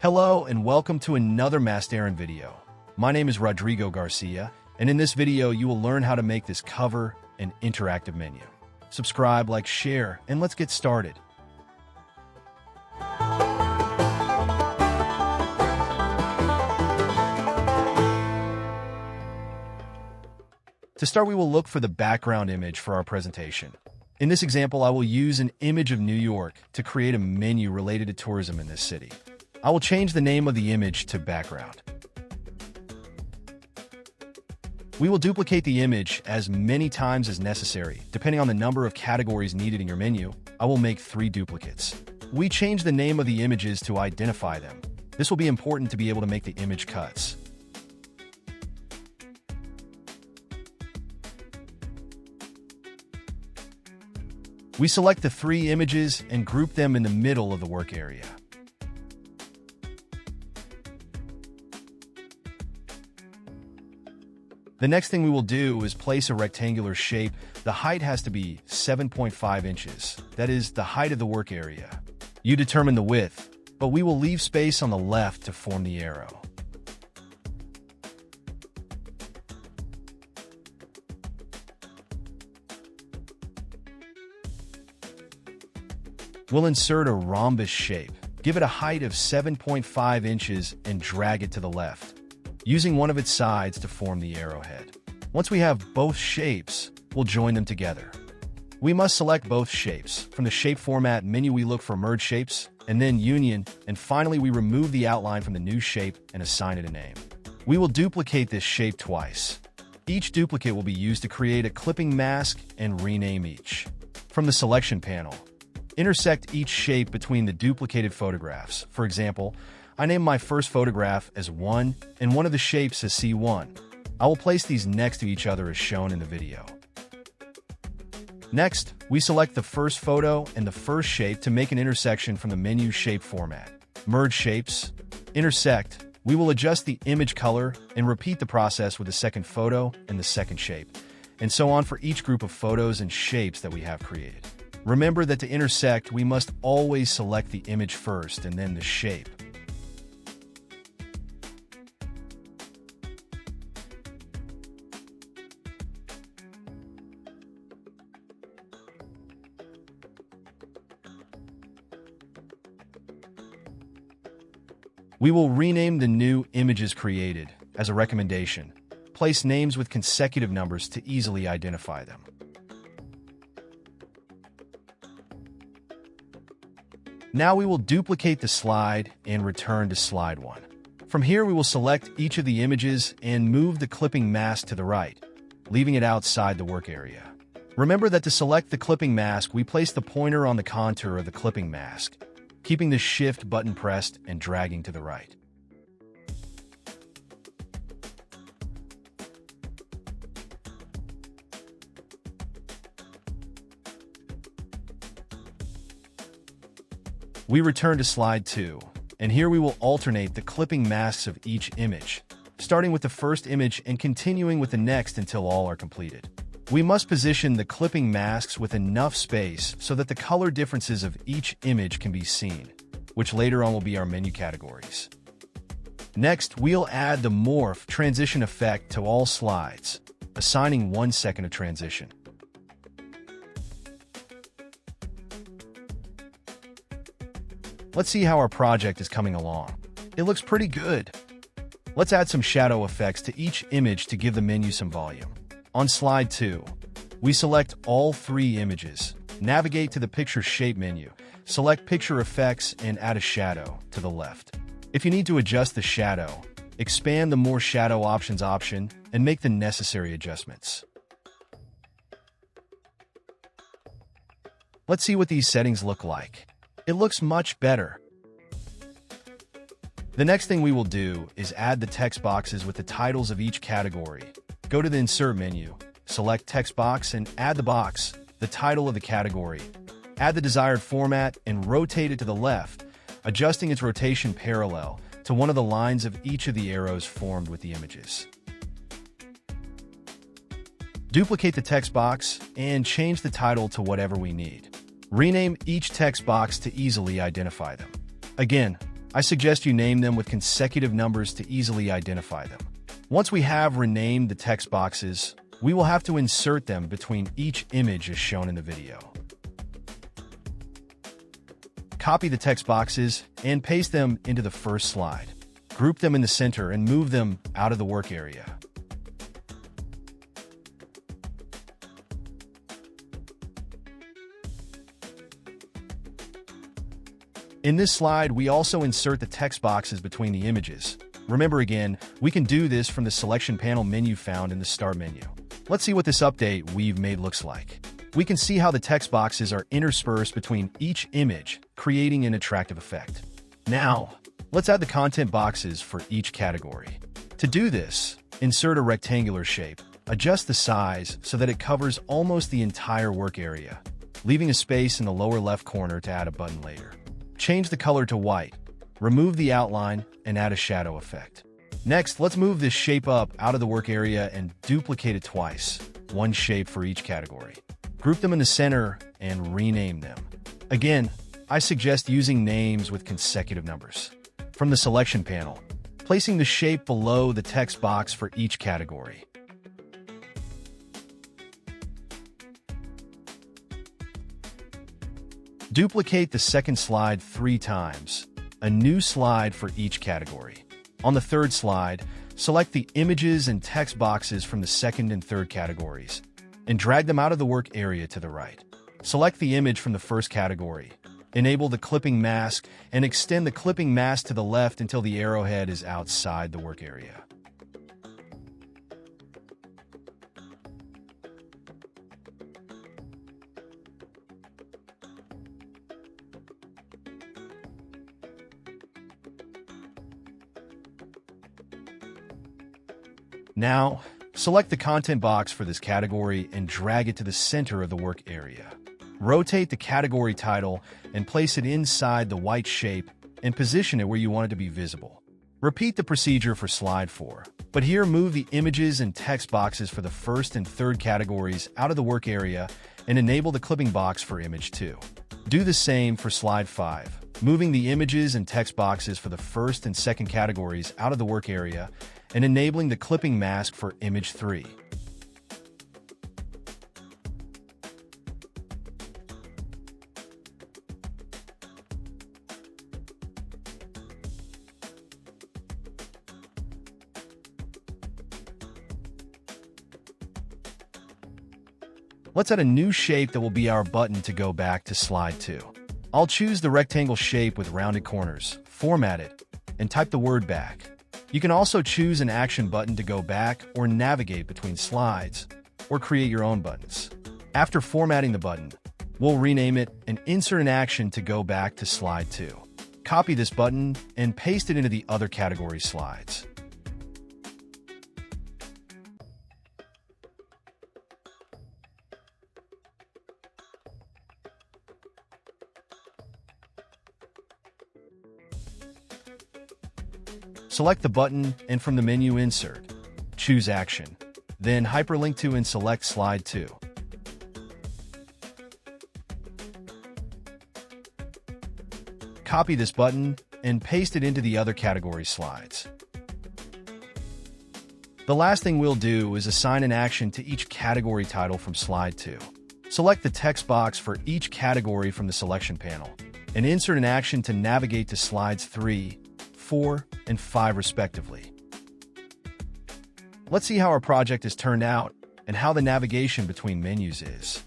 Hello and welcome to another Masterin video. My name is Rodrigo Garcia, and in this video you will learn how to make this cover and interactive menu. Subscribe, like, share, and let's get started. To start, we will look for the background image for our presentation. In this example, I will use an image of New York to create a menu related to tourism in this city. I will change the name of the image to background. We will duplicate the image as many times as necessary. Depending on the number of categories needed in your menu, I will make 3 duplicates. We change the name of the images to identify them. This will be important to be able to make the image cuts. We select the 3 images and group them in the middle of the work area. The next thing we will do is place a rectangular shape. The height has to be 7.5 inches. That is the height of the work area. You determine the width, but we will leave space on the left to form the arrow. We'll insert a rhombus shape. Give it a height of 7.5 inches and drag it to the left, using one of its sides to form the arrowhead. Once we have both shapes, we'll join them together. We must select both shapes. From the Shape Format menu, we look for Merge Shapes, and then Union, and finally we remove the outline from the new shape and assign it a name. We will duplicate this shape twice. Each duplicate will be used to create a clipping mask and rename each. From the Selection panel, intersect each shape between the duplicated photographs. For example, I name my first photograph as 1 and one of the shapes as C1. I will place these next to each other as shown in the video. Next, we select the first photo and the first shape to make an intersection from the menu Shape Format. Merge Shapes, Intersect. We will adjust the image color and repeat the process with the second photo and the second shape, and so on for each group of photos and shapes that we have created. Remember that to intersect, we must always select the image first and then the shape. We will rename the new images created. As a recommendation, place names with consecutive numbers to easily identify them. Now we will duplicate the slide and return to slide 1. From here, we will select each of the images and move the clipping mask to the right, leaving it outside the work area. Remember that to select the clipping mask, we place the pointer on the contour of the clipping mask, keeping the Shift button pressed and dragging to the right. We return to slide 2, and here we will alternate the clipping masks of each image, starting with the first image and continuing with the next until all are completed. We must position the clipping masks with enough space so that the color differences of each image can be seen, which later on will be our menu categories. Next, we'll add the Morph transition effect to all slides, assigning 1 second of transition. Let's see how our project is coming along. It looks pretty good. Let's add some shadow effects to each image to give the menu some volume. On slide 2, we select all 3 images, navigate to the Picture Shape menu, select Picture Effects, and add a shadow to the left. If you need to adjust the shadow, expand the More Shadow Options option and make the necessary adjustments. Let's see what these settings look like. It looks much better. The next thing we will do is add the text boxes with the titles of each category. Go to the Insert menu, select Text Box and add the box, the title of the category. Add the desired format and rotate it to the left, adjusting its rotation parallel to one of the lines of each of the arrows formed with the images. Duplicate the text box and change the title to whatever we need. Rename each text box to easily identify them. Again, I suggest you name them with consecutive numbers to easily identify them. Once we have renamed the text boxes, we will have to insert them between each image as shown in the video. Copy the text boxes and paste them into the first slide. Group them in the center and move them out of the work area. In this slide, we also insert the text boxes between the images. Remember again, we can do this from the selection panel menu found in the Start menu. Let's see what this update we've made looks like. We can see how the text boxes are interspersed between each image, creating an attractive effect. Now, let's add the content boxes for each category. To do this, insert a rectangular shape. Adjust the size so that it covers almost the entire work area, leaving a space in the lower left corner to add a button later. Change the color to white, remove the outline, and add a shadow effect. Next, let's move this shape up out of the work area and duplicate it twice, one shape for each category. Group them in the center and rename them. Again, I suggest using names with consecutive numbers. From the selection panel, placing the shape below the text box for each category. Duplicate the second slide 3 times, a new slide for each category. On the third slide, select the images and text boxes from the second and third categories, and drag them out of the work area to the right. Select the image from the first category, enable the clipping mask, and extend the clipping mask to the left until the arrowhead is outside the work area. Now, select the content box for this category and drag it to the center of the work area. Rotate the category title and place it inside the white shape and position it where you want it to be visible. Repeat the procedure for slide 4, but here move the images and text boxes for the first and third categories out of the work area and enable the clipping box for image 2. Do the same for slide 5, moving the images and text boxes for the first and second categories out of the work area and enabling the clipping mask for image 3. Let's add a new shape that will be our button to go back to slide 2. I'll choose the rectangle shape with rounded corners, format it, and type the word back. You can also choose an action button to go back or navigate between slides, or create your own buttons. After formatting the button, we'll rename it and insert an action to go back to slide 2. Copy this button and paste it into the other category slides. Select the button and from the menu Insert, choose Action, then Hyperlink to and select Slide 2. Copy this button and paste it into the other category slides. The last thing we'll do is assign an action to each category title from Slide 2. Select the text box for each category from the selection panel and insert an action to navigate to Slides 3, 4, and 5 respectively. Let's see how our project has turned out and how the navigation between menus is.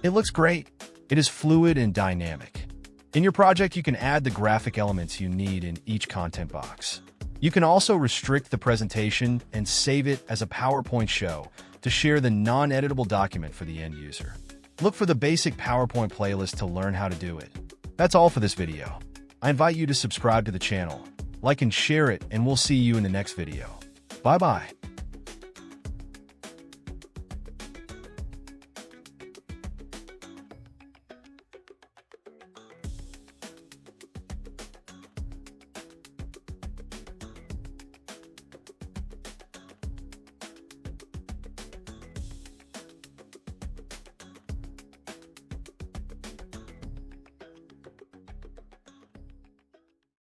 It looks great. It is fluid and dynamic. In your project, you can add the graphic elements you need in each content box. You can also restrict the presentation and save it as a PowerPoint show to share the non-editable document for the end user. Look for the basic PowerPoint playlist to learn how to do it. That's all for this video. I invite you to subscribe to the channel, like and share it, and we'll see you in the next video. Bye-bye.